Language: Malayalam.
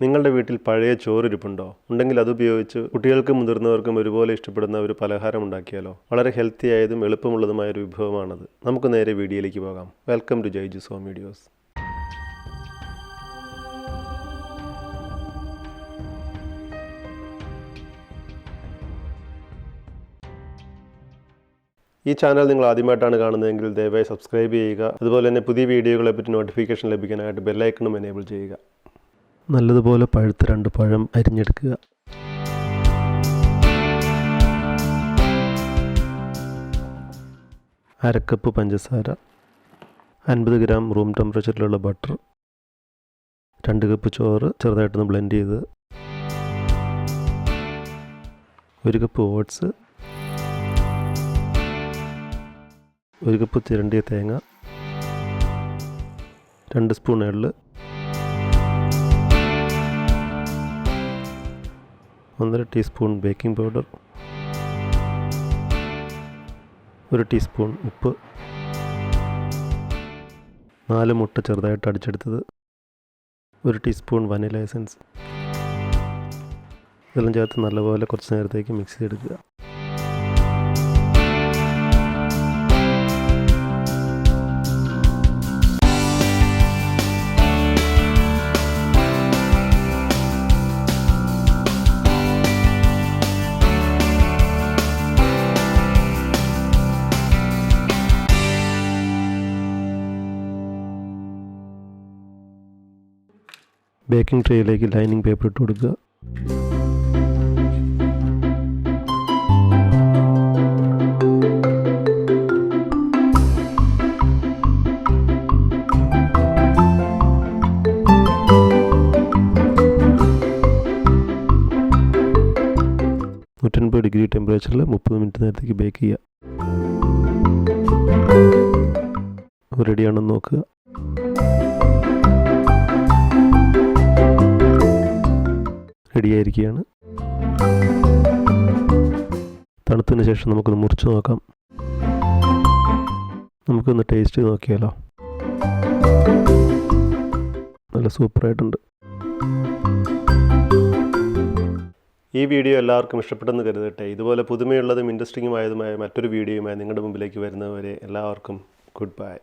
നിങ്ങളുടെ വീട്ടിൽ പഴയ ചോറിരിപ്പുണ്ടോ? ഉണ്ടെങ്കിൽ അതുപയോഗിച്ച് കുട്ടികൾക്കും മുതിർന്നവർക്കും ഒരുപോലെ ഇഷ്ടപ്പെടുന്ന ഒരു പലഹാരം ഉണ്ടാക്കിയാലോ? വളരെ ഹെൽത്തി ആയതും എളുപ്പമുള്ളതുമായ ഒരു വിഭവമാണത്. നമുക്ക് നേരെ വീഡിയോയിലേക്ക് പോകാം. വെൽക്കം ടു ജയ്ജൂസ് ഹോം വീഡിയോസ്. ഈ ചാനൽ നിങ്ങൾ ആദ്യമായിട്ടാണ് കാണുന്നതെങ്കിൽ ദയവായി സബ്സ്ക്രൈബ് ചെയ്യുക. അതുപോലെ തന്നെ പുതിയ വീഡിയോകളെ പറ്റി നോട്ടിഫിക്കേഷൻ ലഭിക്കാനായിട്ട് ബെല്ലൈക്കണും എനേബിൾ ചെയ്യുക. നല്ലതുപോലെ പഴുത്ത 2 പഴം അരിഞ്ഞെടുക്കുക. അരക്കപ്പ് പഞ്ചസാര, 50 ഗ്രാം റൂം ടെമ്പറേച്ചറിലുള്ള ബട്ടർ, 2 കപ്പ് ചോറ് ചെറുതായിട്ടൊന്ന് ബ്ലെൻഡ് ചെയ്ത്, 1 കപ്പ് ഓട്സ്, 1 കപ്പ് ചിരണ്ടിയ തേങ്ങ, 2 സ്പൂൺ എള്ള്, 1.5 ടീസ്പൂൺ ബേക്കിംഗ് പൗഡർ, 1 ടീസ്പൂൺ ഉപ്പ്, 4 മുട്ട ചെറുതായിട്ട് അടിച്ചെടുത്തത്, 1 ടീസ്പൂൺ വനില എസൻസ്. ഇതെല്ലാം ചേർത്ത് നല്ലപോലെ കുറച്ച് നേരത്തേക്ക് മിക്സ് ചെയ്തെടുക്കുക. ബേക്കിംഗ് ട്രേയിലേക്ക് ലൈനിങ് പേപ്പർ ഇട്ട് കൊടുക്കുക. ഡിഗ്രി ടെമ്പറേച്ചറിൽ 30 മിനിറ്റ് നേരത്തേക്ക് ബേക്ക് ചെയ്യുക. റെഡിയാണെന്ന് നോക്കുക. റെഡിയായിരിക്കുകയാണ്. തണുത്തതിന് ശേഷം നമുക്കൊന്ന് മുറിച്ച് നോക്കാം. നമുക്കൊന്ന് ടേസ്റ്റ് ചെയ്ത് നോക്കിയാലോ? നല്ല സൂപ്പറായിട്ടുണ്ട്. ഈ വീഡിയോ എല്ലാവർക്കും ഇഷ്ടപ്പെട്ടെന്ന് കരുതട്ടെ. ഇതുപോലെ പുതുമയുള്ളതും ഇൻട്രസ്റ്റിംഗുമായതുമായ മറ്റൊരു വീഡിയോയുമായി നിങ്ങളുടെ മുമ്പിലേക്ക് വരുന്നവരെ എല്ലാവർക്കും ഗുഡ് ബൈ.